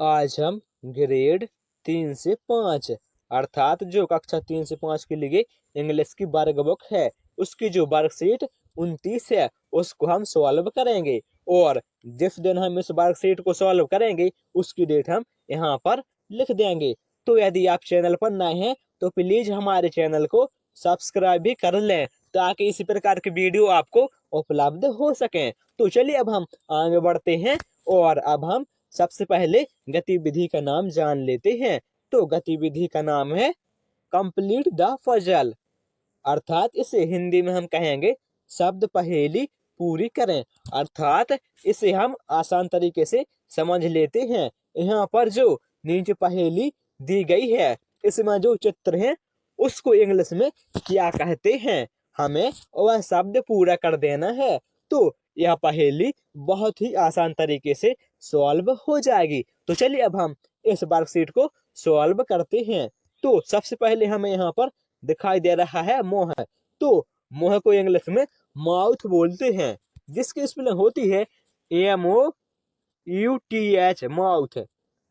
आज हम ग्रेड 3 से 5 अर्थात जो कक्षा 3 से 5 के लिए इंग्लिश की वर्क बुक है उसकी जो वर्कशीट 29 है उसको हम सॉल्व करेंगे। और जिस दिन हम इस वर्कशीट को सॉल्व करेंगे उसकी डेट हम यहाँ पर लिख देंगे। तो यदि आप चैनल पर नए हैं तो प्लीज हमारे चैनल को सब्सक्राइब भी कर लें ताकि इसी प्रकार की वीडियो आपको उपलब्ध हो सके। तो चलिए अब हम आगे बढ़ते हैं और अब हम सबसे पहले गतिविधि का नाम जान लेते हैं। तो गतिविधि का नाम है कंप्लीट द पजल, अर्थात इसे हिंदी में हम कहेंगे शब्द पहेली पूरी करें। अर्थात इसे हम आसान तरीके से समझ लेते हैं। यहाँ पर जो नीचे पहेली दी गई है इसमें जो चित्र है उसको इंग्लिश में क्या कहते हैं, हमें वह शब्द पूरा कर देना है। तो यह पहेली बहुत ही आसान तरीके से सॉल्व हो जाएगी। तो चलिए अब हम इस वर्कशीट को सॉल्व करते हैं। तो सबसे पहले हमें यहाँ पर दिखाई दे रहा है मोह। तो मोह को इंग्लिश में माउथ बोलते हैं, जिसकी स्पेलिंग होती है MOUTH माउथ।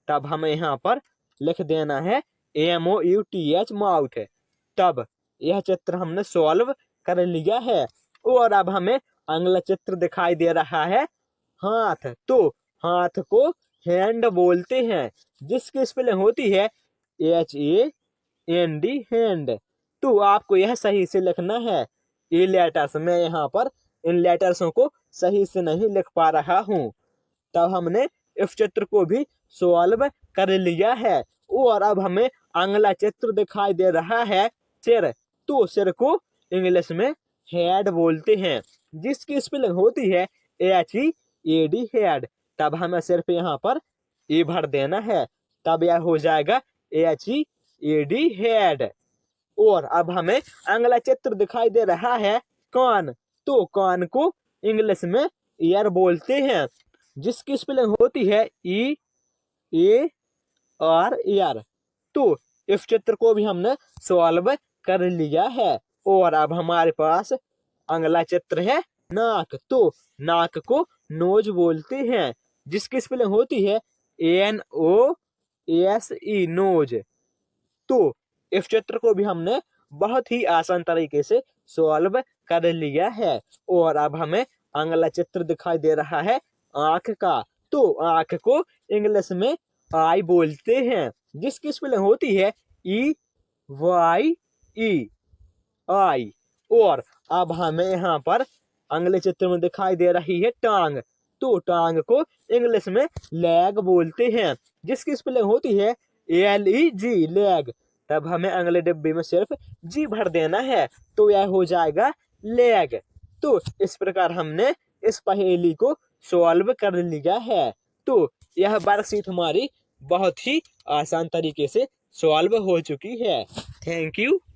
तब हमें यहाँ पर लिख देना है MOUTH माउथ। तब यह चित्र हमने सॉल्व कर लिया है। और अब हमें अगला चित्र दिखाई दे रहा है हाथ। तो हाथ को हैंड बोलते हैं, जिसकी स्पेलिंग होती है HAND हैंड। तो आपको यह सही से लिखना है। ये लेटर्स मैं यहाँ पर इन लेटर्सों को सही से नहीं लिख पा रहा हूँ। तब हमने इस चित्र को भी सॉल्व कर लिया है। और अब हमें अगला चित्र दिखाई दे रहा है सिर। तो सिर को इंग्लिश में हेड बोलते हैं, जिसकी स्पेलिंग होती है HEAD हेड। तब हमें सिर्फ यहाँ पर ए भर देना है, तब यह हो जाएगा HEAD हेड। और अब हमें अगला चित्र दिखाई दे रहा है कान। तो कान को इंग्लिश में ईयर बोलते हैं, जिसकी स्पेलिंग होती है EAR ईयर। तो इस चित्र को भी हमने सॉल्व कर लिया है। और अब हमारे पास अगला चित्र है नाक। तो नाक को नोज बोलते हैं, जिसकी स्पेलिंग होती है NOSE नोज। तो इस चित्र को भी हमने बहुत ही आसान तरीके से सॉल्व कर लिया है। और अब हमें अगला चित्र दिखाई दे रहा है आंख का। तो आंख को इंग्लिश में आई बोलते हैं, जिसकी स्पेलिंग होती है EYE आई। और अब हमें यहाँ पर अगले चित्र में दिखाई दे रही है टांग। तो टांग को इंग्लिश में लेग बोलते हैं, जिसकी स्पेलिंग होती है LEG लेग। तब हमें अगले डिब्बे में सिर्फ जी भर देना है, तो यह हो जाएगा लेग। तो इस प्रकार हमने इस पहेली को सॉल्व कर लिया है। तो यह वर्कशीट हमारी बहुत ही आसान तरीके से सॉल्व हो चुकी है। Thank you.